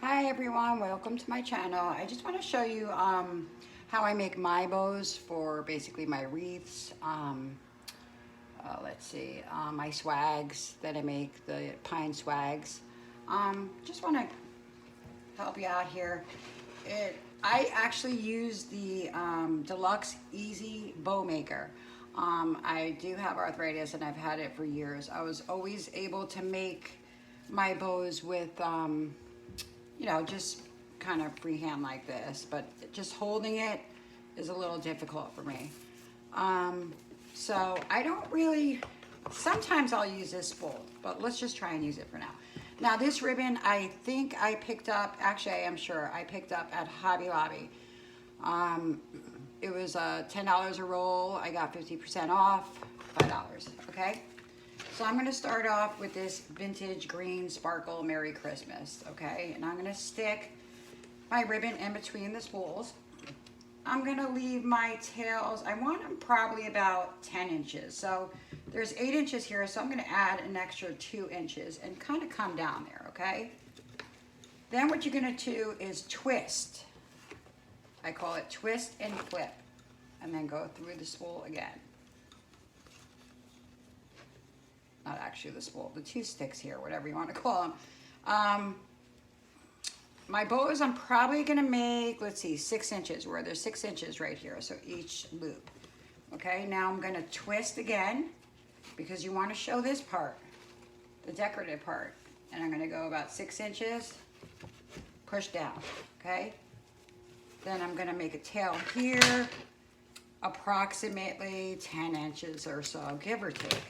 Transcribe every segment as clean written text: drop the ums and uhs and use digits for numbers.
Hi everyone, welcome to my channel. I just want to show you how I make my bows for basically my wreaths. Let's see, my swags that I make, the pine swags. Just want to help you out here. I actually use the Deluxe Easy Bow Maker. I do have arthritis and I've had it for years. I was always able to make my bows with you know, just kind of freehand like this, but just holding it is a little difficult for me. So I don't really, sometimes I'll use this spool, but let's just try and use it for now. Now this ribbon, I think I picked up, actually I am sure, I picked up at Hobby Lobby. It was $10 a roll. I got 50% off, $5, okay? So I'm gonna start off with this vintage green sparkle Merry Christmas, okay? And I'm gonna stick my ribbon in between the spools. I'm gonna leave my tails, I want them probably about 10 inches. So there's 8 inches here, so I'm gonna add an extra 2 inches and kind of come down there, okay? Then what you're gonna do is twist. I call it twist and flip, and then go through the spool again. Not actually the spool, the 2 sticks here, whatever you want to call them. My bows I'm probably gonna make, let's see, 6 inches, where there's 6 inches right here, so each loop. Okay, now I'm gonna twist again, because you want to show this part, the decorative part. And I'm gonna go about 6 inches, push down, okay? Then I'm gonna make a tail here, approximately 10 inches or so, give or take.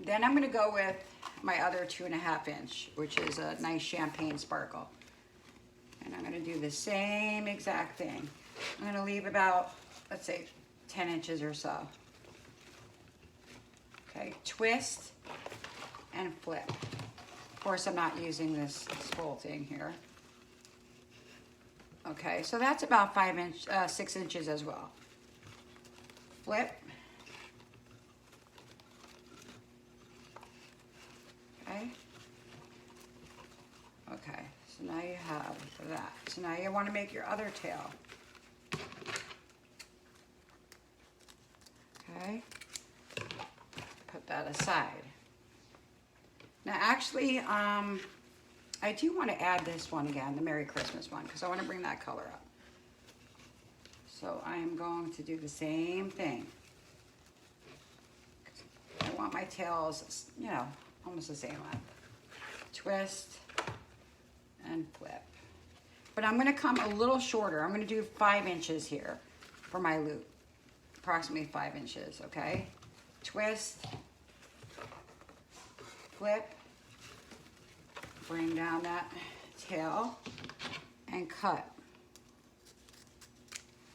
Then I'm gonna go with my other 2.5 inch, which is a nice champagne sparkle. And I'm gonna do the same exact thing. I'm gonna leave about, let's say, 10 inches or so. Okay, twist and flip. Of course, I'm not using this spool thing here. Okay, so that's about 6 inches as well. Flip. Okay, so now you have that. So now you want to make your other tail. Okay, put that aside. Now actually, I do want to add this one again, the Merry Christmas one, because I want to bring that color up. So I am going to do the same thing. I want my tails, you know, almost the same length. Twist and flip. But I'm gonna come a little shorter. I'm gonna do 5 inches here for my loop. Approximately 5 inches, okay? Twist, flip, bring down that tail, and cut.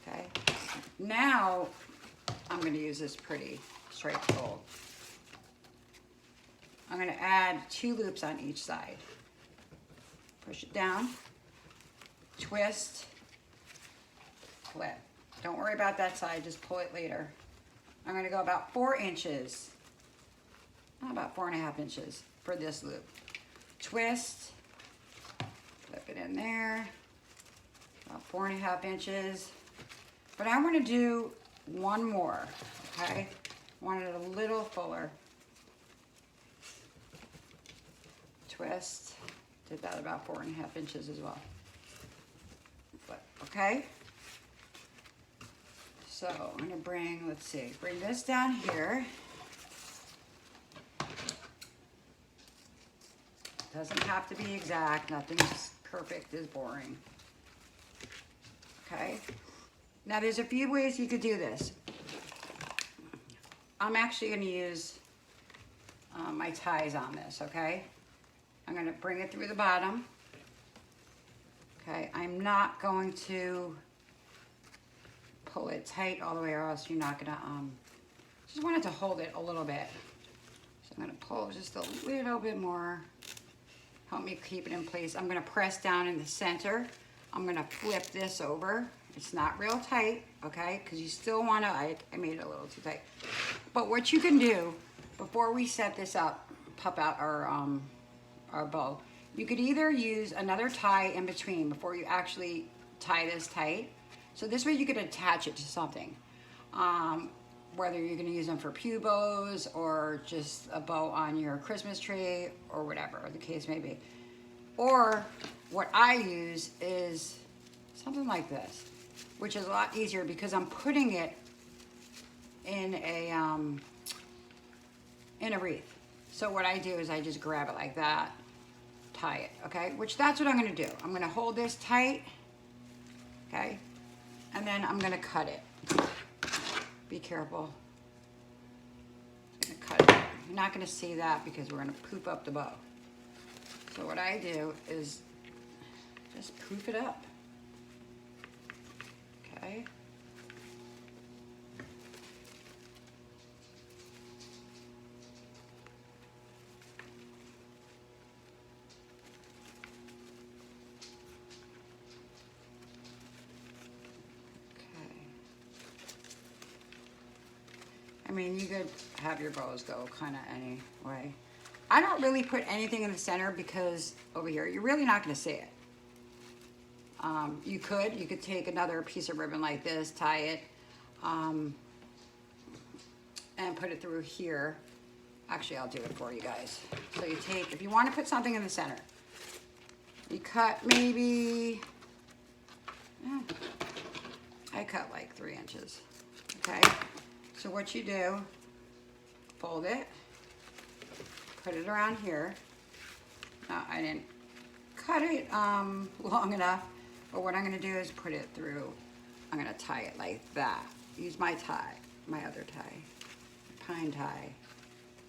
Okay? Now, I'm gonna use this pretty straight fold. I'm gonna add 2 loops on each side. Push it down, twist, flip. Don't worry about that side, just pull it later. I'm gonna go about 4 inches, about 4.5 inches for this loop. Twist, flip it in there, about 4.5 inches. But I wanna do one more, okay? I want it a little fuller. Twist, did that about 4.5 inches as well. Flip, okay? So I'm gonna bring, let's see, bring this down here. Doesn't have to be exact, nothing's perfect is boring. Okay, now there's a few ways you could do this. I'm actually gonna use my ties on this, okay? I'm gonna bring it through the bottom. Okay, I'm not going to pull it tight all the way or else you're not gonna, just want it to hold it a little bit. So I'm gonna pull just a little bit more, help me keep it in place. I'm gonna press down in the center. I'm gonna flip this over. It's not real tight, okay? Because you still wanna, I made it a little too tight. But what you can do, before we set this up, pop out our bow, You could either use another tie in between before you actually tie this tight. So this way you could attach it to something. Whether you're gonna use them for pew bows or just a bow on your Christmas tree or whatever the case may be. Or what I use is something like this, which is a lot easier because I'm putting it in a wreath. So what I do is I just grab it like that, tie it, okay? Which that's what I'm gonna do. I'm gonna hold this tight, okay? And then I'm gonna cut it. Be careful. I'm gonna cut it. You're not gonna see that because we're gonna poof up the bow. So what I do is just poof it up, okay? I mean, you could have your bows go kind of any way. I don't really put anything in the center because over here, you're really not going to see it. You could take another piece of ribbon like this, tie it, and put it through here. Actually, I'll do it for you guys. So you take, if you want to put something in the center, you cut maybe, I cut like 3 inches, okay? So what you do, fold it, put it around here. Now, I didn't cut it long enough, but what I'm gonna do is put it through, I'm gonna tie it like that. Use my tie, my other tie, pine tie.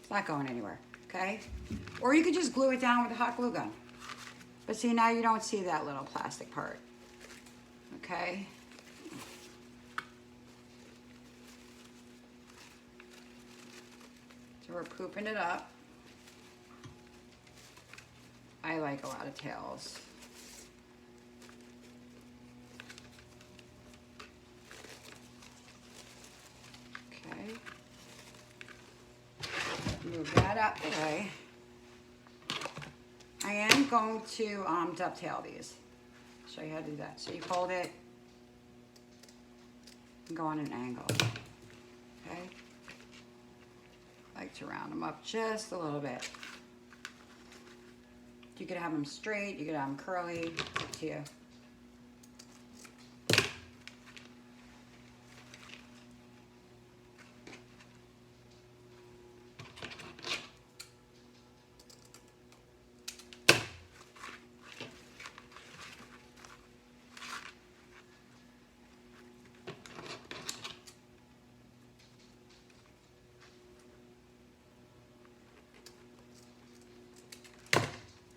It's not going anywhere, okay? Or you could just glue it down with a hot glue gun. But see, now you don't see that little plastic part, okay? So we're pooping it up. I like a lot of tails. Okay. Move that up away. I am going to dovetail these. Show you how to do that. So you fold it and go on an angle. Okay. I like to round them up just a little bit. You could have them straight, you could have them curly, it's up to you.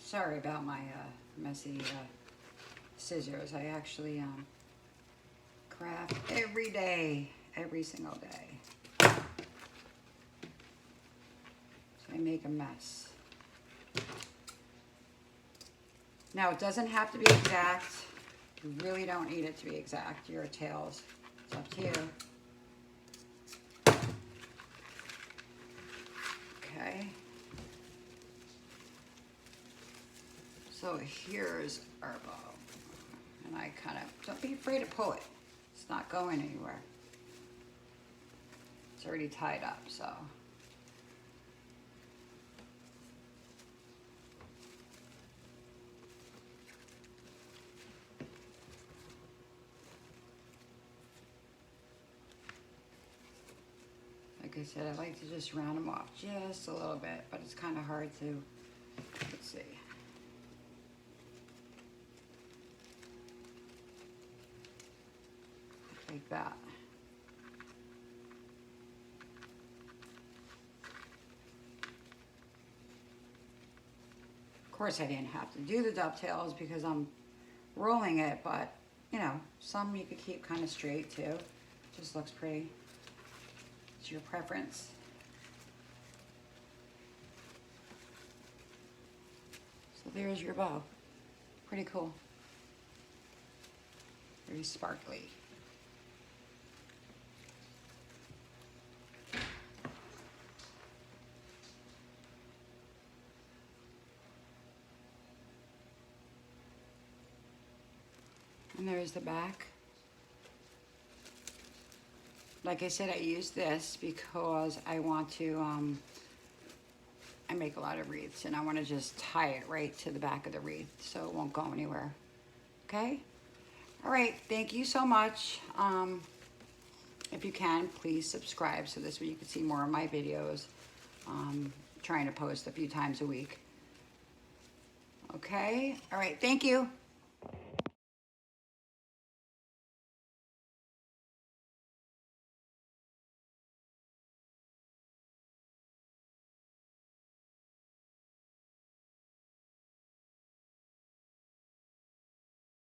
Sorry about my messy scissors. I actually craft every day, every single day. So I make a mess. Now it doesn't have to be exact. You really don't need it to be exact. Your tails, it's up to you. Okay. So here's our bow, and I kind of, don't be afraid to pull it. It's not going anywhere. It's already tied up, so. Like I said, I like to just round them off just a little bit, but it's kind of hard to, let's see. Like that. Of course, I didn't have to do the dovetails because I'm rolling it, but you know, some you could keep kind of straight too. Just looks pretty. It's your preference. So there's your bow. Pretty cool. Very sparkly. And there's the back. Like I said, I use this because I want to, I make a lot of wreaths and I want to just tie it right to the back of the wreath so it won't go anywhere. Okay? All right, thank you so much. If you can, please subscribe so this way you can see more of my videos. Trying to post a few times a week. Okay? All right, thank you.